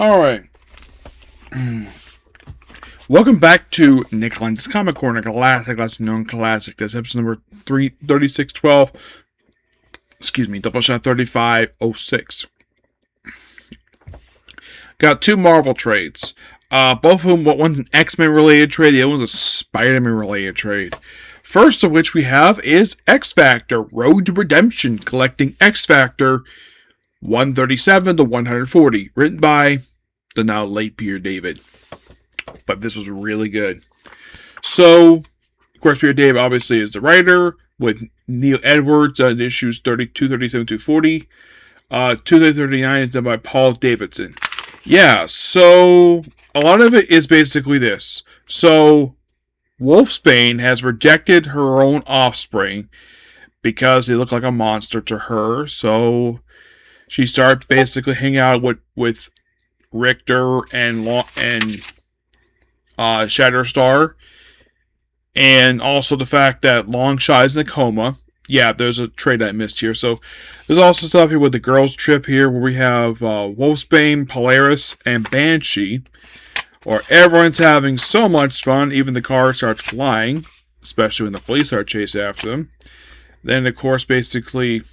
Alright. Welcome back to Nick Lenz's Comic Corner, classic, lesser known classic. That's episode number 3612. Excuse me, Doubleshot 3506. Got two Marvel trades. Both of them, one's an X-Men related trade, the other one's a Spider-Man related trade. First of which we have is X-Factor, Road to Redemption, collecting X-Factor 137 to 140, written by the now late Peter David. But this was really good. So, of course, Peter David obviously is the writer, with Neil Edwards on issues 32, 37, 240. 239 is done by Paul Davidson. Yeah, so a lot of it is basically this. So, Wolfsbane has rejected her own offspring because they look like a monster to her. So, she started basically hanging out with Richter and Shatterstar. And also the fact that Longshot is in a coma. Yeah, there's a trade I missed here. So there's also stuff here with the girls' trip here where we have Wolfsbane, Polaris, and Banshee. Where everyone's having so much fun, even the car starts flying. Especially when the police start chasing after them. Then, of course, basically,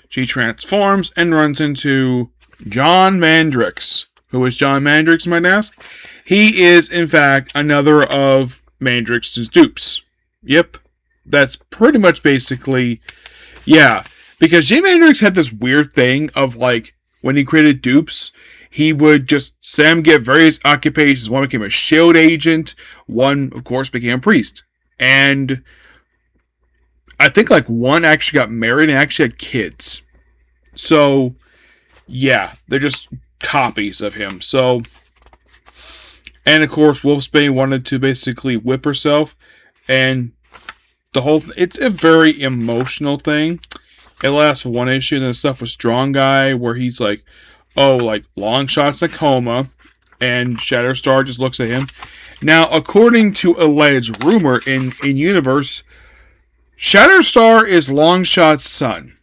she transforms and runs into John Mandrix. Who is John Mandrix, you might ask? He is, in fact, another of Mandrix's dupes. Yep. That's pretty much basically... Yeah. Because Jay Mandrix had this weird thing of, like, when he created dupes, he would just say them get various occupations. One became a shield agent. One, of course, became a priest. And I think, like, one actually got married and actually had kids. So, yeah. They're just copies of him. So, and of course, Wolfsbane wanted to basically whip herself, and the whole it's a very emotional thing. It lasts for one issue, and then stuff with Strong Guy where he's like, oh, like Longshot's in a coma, and Shatterstar just looks at him. Now, according to alleged rumor in universe, Shatterstar is Longshot's son.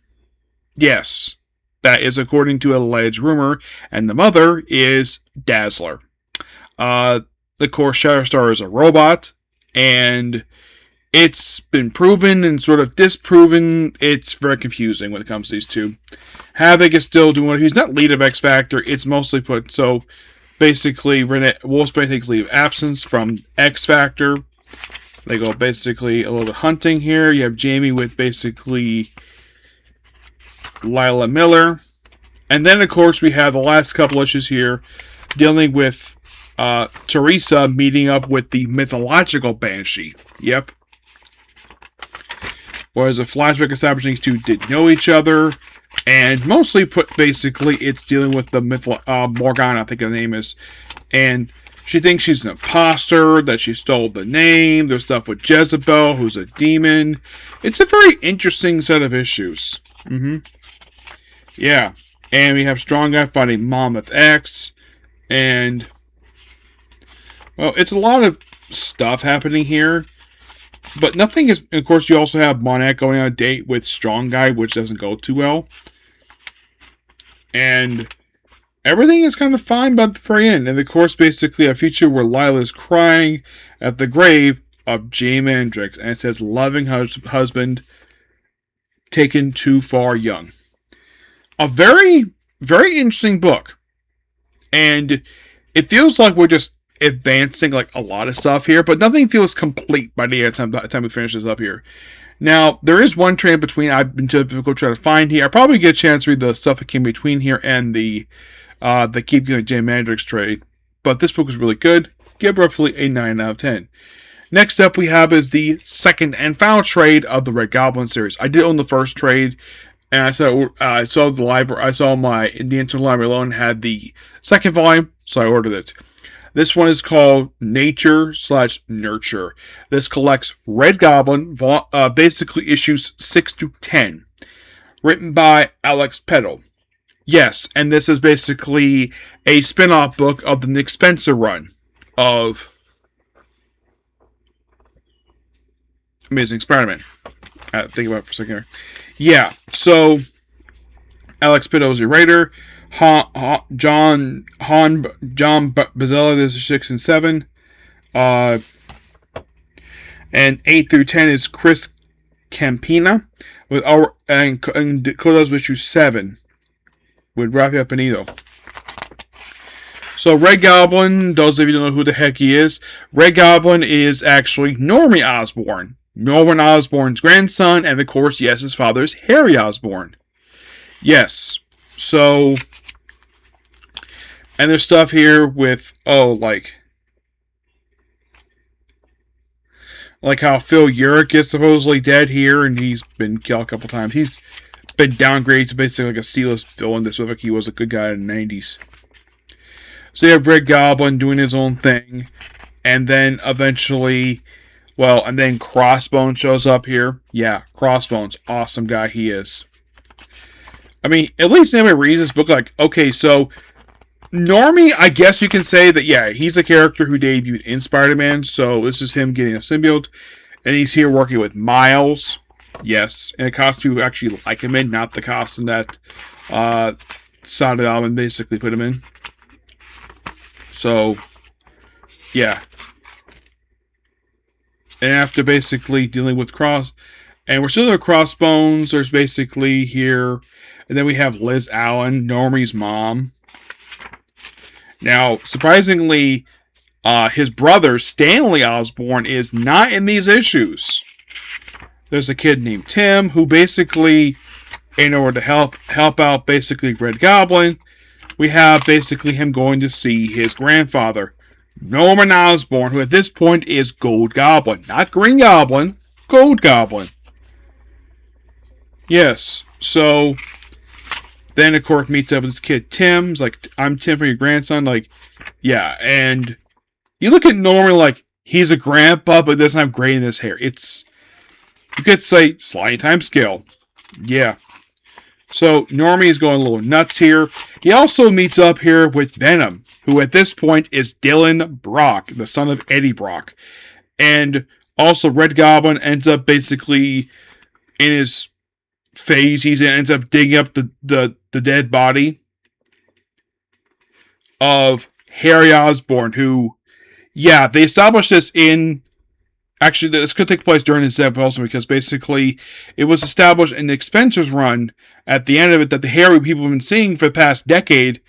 Yes. That is according to alleged rumor, and the mother is Dazzler. Of course, Shatterstar is a robot, and it's been proven and sort of disproven. It's very confusing when it comes to these two. Havoc is still doing what he's not lead of X Factor. It's mostly put so basically Wolfsbane takes leave of absence from X Factor. They go basically a little bit hunting here. You have Jamie with basically Lila Miller. And then, of course, we have the last couple issues here dealing with Teresa meeting up with the mythological Banshee. Yep. Whereas a flashback establishing these two did know each other. And mostly basically, it's dealing with the Morgana, I think her name is. And she thinks she's an imposter, that she stole the name. There's stuff with Jezebel, who's a demon. It's a very interesting set of issues. Yeah. And we have Strong Guy fighting Mammoth X. And, well, it's a lot of stuff happening here. But nothing is, of course, you also have Monette going on a date with Strong Guy, which doesn't go too well. And everything is kind of fine by the very end. And, of course, basically a feature where Lila's crying at the grave of Jay Mandrix. And it says, loving husband taken too far young. A very, very interesting book. And it feels like we're just advancing like a lot of stuff here, but nothing feels complete by the time we finish this up here. Now, there is one trade between I've been difficult trying to find here. I probably get a chance to read the stuff that came between here and the Keep Going Jay Mandrix trade. But this book was really good. Give roughly a 9 out of 10. Next up we have is the second and final trade of the Red Goblin series. I did own the first trade. And I saw the library. I saw the Internal Library alone had the second volume, so I ordered it. This one is called Nature/Nurture. This collects Red Goblin, basically issues 6 to 10, written by Alex Peddle. Yes, and this is basically a spin-off book of the Nick Spencer run of Amazing Spider-Man. Think about it for a second here. Yeah, so Alex Peddle is your writer. John Bazella. This is 6 and 7. And 8 through 10 is Chris Campina with and close with issue 7 with Rafael Pinito. So Red Goblin, those of you who don't know who the heck he is, Red Goblin is actually Normie Osborn. Norman Osborn's grandson, and of course, yes, his father is Harry Osborn. Yes. So, and there's stuff here with, like how Phil Urich is supposedly dead here, and he's been killed a couple times. He's been downgraded to basically like a C-list villain. This was like he was a good guy in the 90s. So you have Red Goblin doing his own thing, and then eventually, and then Crossbones shows up here. Yeah, Crossbones, awesome guy he is. I mean, at least anybody reads this book, like, okay, so Normie, I guess you can say that, yeah, he's a character who debuted in Spider-Man, so this is him getting a symbiote, and he's here working with Miles, yes, and a costume who actually like him in, not the costume that Sada Alban basically put him in. So, yeah. And after basically dealing with and we're still at Crossbones, there's basically here, and then we have Liz Allen, Normie's mom. Now, surprisingly, his brother, Stanley Osborn, is not in these issues. There's a kid named Tim, who basically, in order to help out basically Red Goblin, we have basically him going to see his grandfather, Norman Osborn, who at this point is Gold Goblin. Not Green Goblin, Gold Goblin. Yes, so then of course meets up with this kid Tim. He's like, I'm Tim for your grandson. Like, yeah, and you look at Norman like he's a grandpa, but doesn't have gray in his hair. It's, you could say, sliding time scale. Yeah. So Normie is going a little nuts here. He also meets up here with Venom, who at this point is Dylan Brock, the son of Eddie Brock. And also Red Goblin ends up basically in his phase, he ends up digging up the dead body of Harry Osborn, who, yeah, they established this in, actually, this could take place during his death also, because basically it was established in the Spencer's run at the end of it that the Harry people have been seeing for the past decade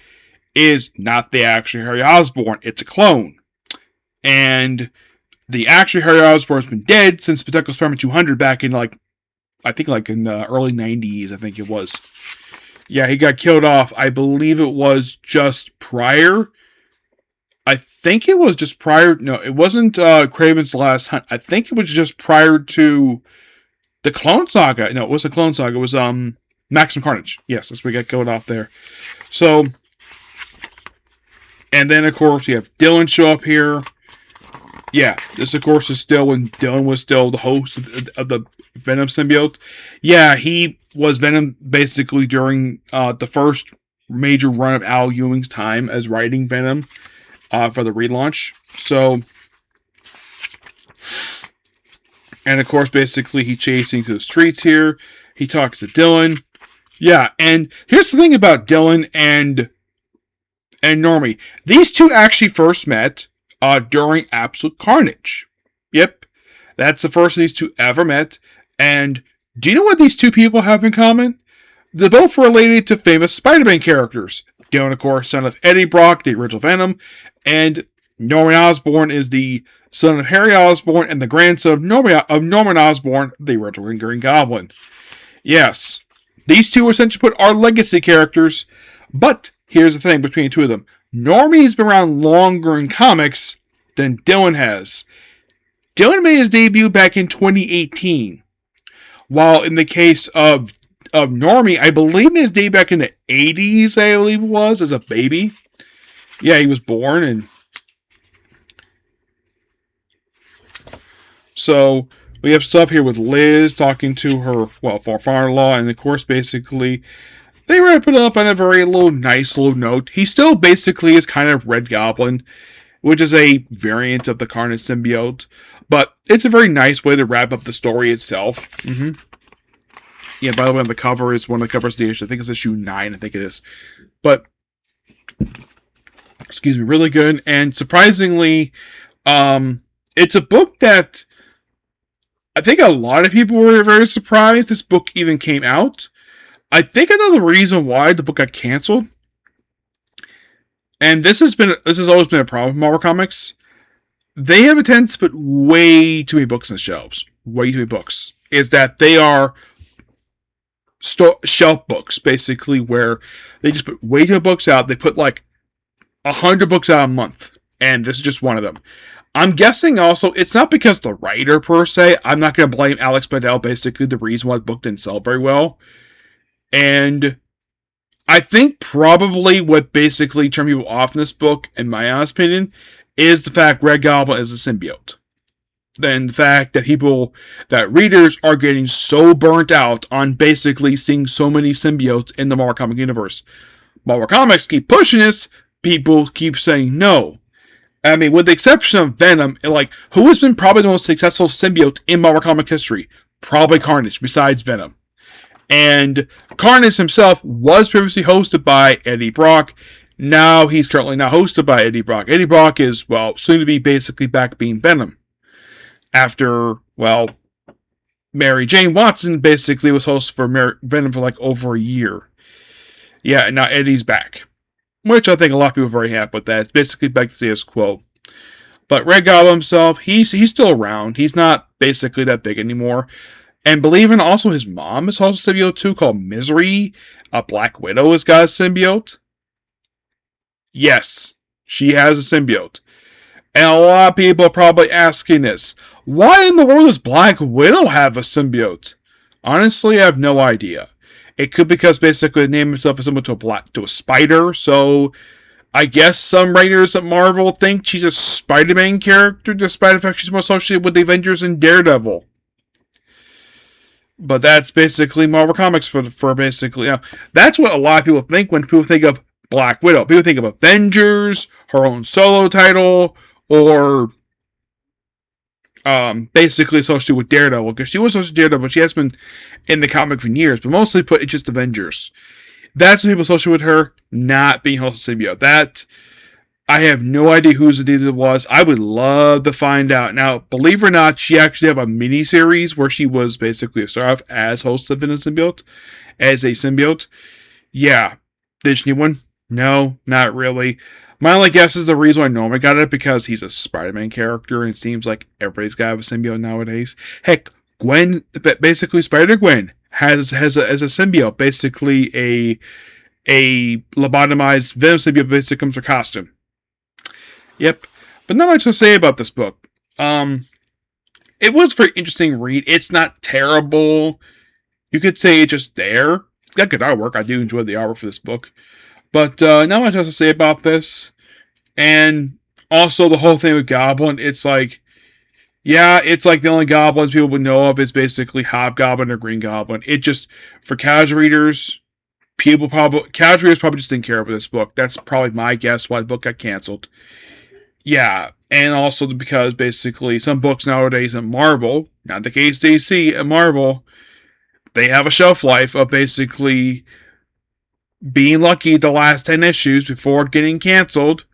is not the actual Harry Osborn, it's a clone. And the actual Harry Osborn has been dead since Spectacular Spider-Man 200 back in, I think in the early 90s, I think it was. Yeah, he got killed off. I believe it was just prior. I think it was just prior. No, it wasn't Kraven's Last Hunt. I think it was just prior to the Clone Saga. No, it was the Clone Saga. It was Maximum Carnage. Yes, that's where we got killed off there. So, and then of course you have Dylan show up here. Yeah, this of course is still when Dylan was still the host of the Venom symbiote. Yeah, he was Venom basically during the first major run of Al Ewing's time as writing Venom for the relaunch. So, and of course basically he chasing through the streets here. He talks to Dylan. Yeah, and here's the thing about Dylan and Normie. These two actually first met during Absolute Carnage. Yep, that's the first of these two ever met. And do you know what these two people have in common? They're both related to famous Spider-Man characters. Dylan, of course, son of Eddie Brock, the original Venom, and Norman Osborn is the son of Harry Osborn and the grandson of Norman Osborn, the original Green Goblin. Yes, these two essentially are legacy characters, but here's the thing between the two of them. Normie's been around longer in comics than Dylan has. Dylan made his debut back in 2018, while in the case of Normie, I believe his debut back in the 80s, I believe it was, as a baby. Yeah, he was born, and so we have stuff here with Liz talking to her, father-in-law, and of course, basically, they wrap it up on a very nice little note. He still basically is kind of Red Goblin, which is a variant of the Carnage symbiote, but it's a very nice way to wrap up the story itself. Yeah, by the way, on the cover is one of the covers of the issue. I think it's issue 9, I think it is. But excuse me, really good. And surprisingly, it's a book that I think a lot of people were very surprised this book even came out. I think another reason why the book got canceled, and this has always been a problem with Marvel Comics. They have a tendency to put way too many books on the shelves. Way too many books. Is that they are shelf books, basically, where they just put way too many books out. They put like 100 books out a month, and this is just one of them. I'm guessing also it's not because the writer per se. I'm not going to blame Alex Bedell, basically the reason why the book didn't sell very well. And I think probably what basically turned people off in this book, in my honest opinion, is the fact Red Goblin is a symbiote. Then the fact that readers are getting so burnt out on basically seeing so many symbiotes in the Marvel Comic universe. Marvel Comics keep pushing this, people keep saying no. I mean, with the exception of Venom, like, who has been probably the most successful symbiote in Marvel Comic history? Probably Carnage, besides Venom. And Carnage himself was previously hosted by Eddie Brock. Now he's currently not hosted by Eddie Brock. Eddie Brock is, well, soon to be basically back being Venom. After, well, Mary Jane Watson basically was host for Venom for like over a year. Yeah, and now Eddie's back. Which I think a lot of people are very happy with that. It's basically back to status quo. But Red Goblin himself, he's still around. He's not basically that big anymore. And believe it, also his mom is also a symbiote too, called Misery. A Black Widow has got a symbiote. Yes, she has a symbiote. And a lot of people are probably asking this. Why in the world does Black Widow have a symbiote? Honestly, I have no idea. It could be because basically the name itself is similar to a spider, so I guess some writers at Marvel think she's a Spider-Man character, despite the fact she's more associated with the Avengers and Daredevil. But that's basically Marvel Comics for basically, that's what a lot of people think when people think of Black Widow. People think of Avengers, her own solo title, or basically associated with Daredevil, because she was associated with Daredevil, but she has been in the comic for years, but mostly it's just Avengers. That's what people associate with her not being host of symbiote. That, I have no idea whose idea it was. I would love to find out. Now, believe it or not, she actually have a mini-series where she was basically a star as host of Venom Symbiote, as a symbiote. Yeah. Did she need one? No, not really. My only guess is the reason why Norman got it because he's a Spider-Man character, and it seems like everybody's got to have a symbiote nowadays. Heck, Gwen, basically Spider-Gwen has a symbiote, basically a lobotomized Venom symbiote, basically comes her costume. Yep, but not much to say about this book. It was a very interesting read. It's not terrible. You could say it's just there. It's got good artwork. I do enjoy the artwork for this book. But not much else to say about this. And also the whole thing with Goblin, it's like, yeah, it's like the only goblins people would know of is basically Hobgoblin or Green Goblin. It just, for casual readers, casual readers probably just didn't care about this book. That's probably my guess why the book got canceled. Yeah, and also because basically some books nowadays at Marvel, not the case DC at Marvel, they have a shelf life of basically being lucky the last 10 issues before getting canceled.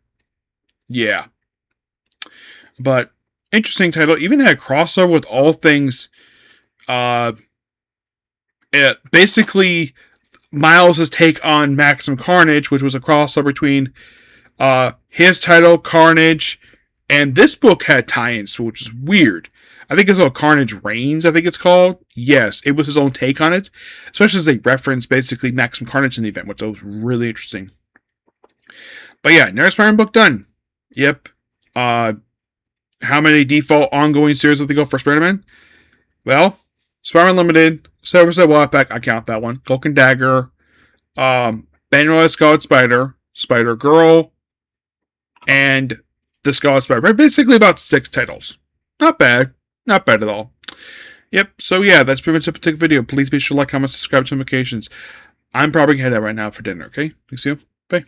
Yeah. But, interesting title. Even had a crossover with all things, basically, Miles' take on Maximum Carnage, which was a crossover between his title, Carnage, and this book had tie-ins, which is weird. I think it's called Carnage Reigns, I think it's called. Yes, it was his own take on it. Especially as they reference basically Maximum Carnage in the event, which was really interesting. But yeah, next Spider-Man book done. Yep. How many default ongoing series will they go for Spider-Man? Well, Spider-Man Limited, Silver Side Wildpack, I count that one. Cloak and Dagger, Manuel Scarlet Spider, Spider-Girl, and the Scarlet Spider. Basically about 6 titles. Not bad. Not bad at all. Yep, so yeah, that's pretty much a particular video. Please be sure to like, comment, subscribe to notifications. I'm probably going to head out right now for dinner, okay? Thanks you. Bye.